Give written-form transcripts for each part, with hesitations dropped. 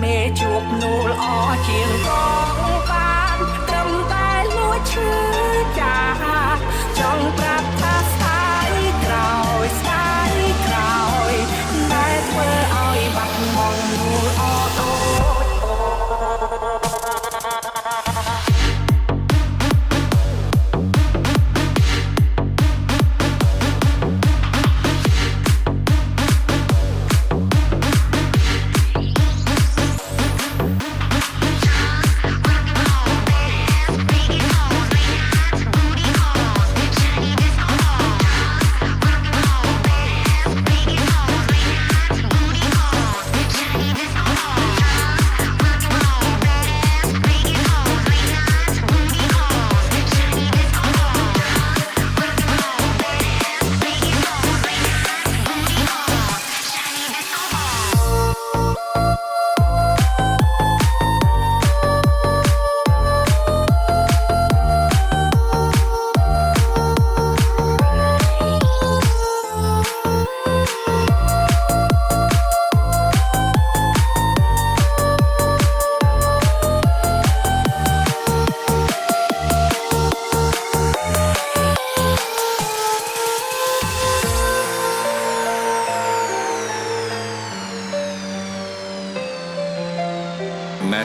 មេជួបនូលអជាងកងបានត្រឹមតែលួចឈឺចាចង់ប្រាប់ថាស្ដាយក្រោយស្ដាយក្រោយតែធ្វើឲ្យបាត់បង់នូលអដូច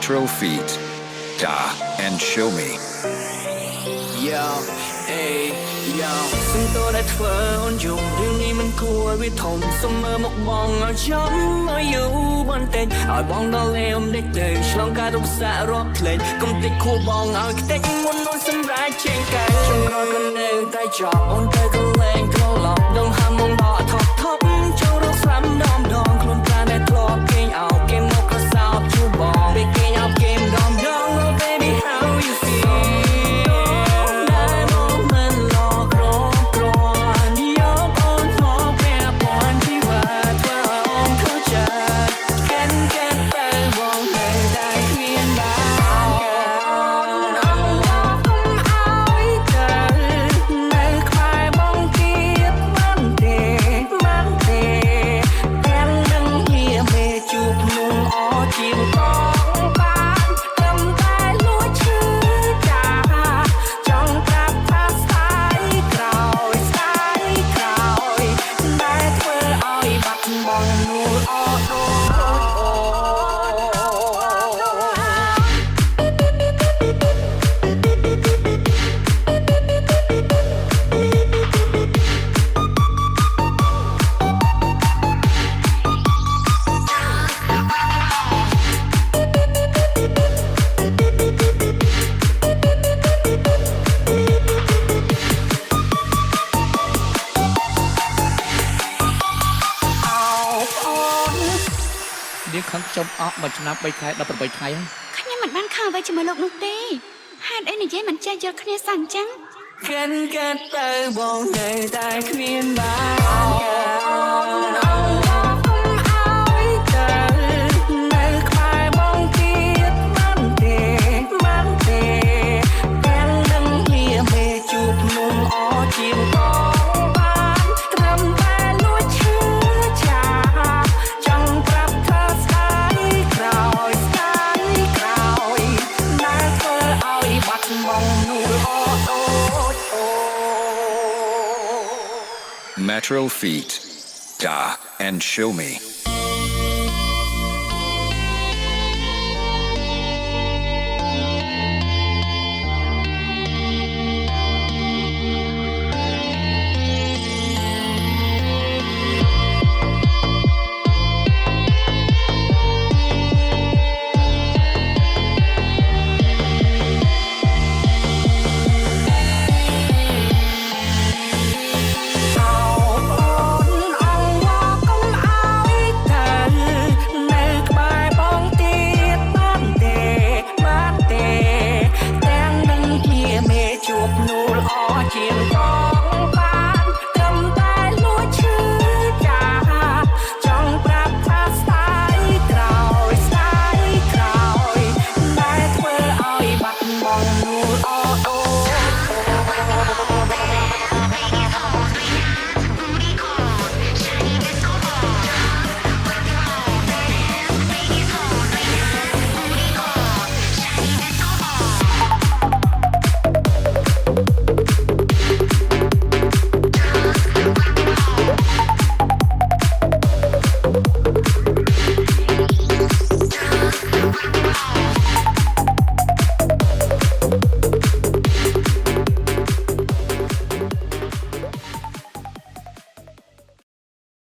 Metro Feet, Da and Show Me. Yo, hey, yo សំទោដែលធ្វើអូនយំរឿងនេះមិនគួរវាធំសុំមើលមកបងឲ្យចំឲ្យយូរបន្តិចឲ្យបងដល់លេអំដេចទៅឆ្លងការរំសាករាប់ផ្លេចកុំតិចខួរបងឲ្យខ្ទេចមុននោះសម្រាប់ជើងកែចម្រោយក៏នៅតែចប់អូនទៅកន្លែងក្លោឡប់ដងហាមមកដកថប់ថប់ចូលរកស្រាំដងដងខ្លួនប្រាណែធ្លាប់គេងឲ្យគេមកក៏សោបជួបបងពេលគេឲ្យគេម្ដងដង Oh baby how you feel ខាងខ្ញុំអស់មួយឆ្នាំ3ខែ18ថ្ងៃហើយខ្ញុំមិនបានខំអ្វីជាមួយលោកនោះទេហេតុអីនិយាយមិនចេះយល់គ្នាសោះអញ្ចឹងកាត់ទៅបងនៅតែគ្មានបានMetro Feet, Da and Show Me.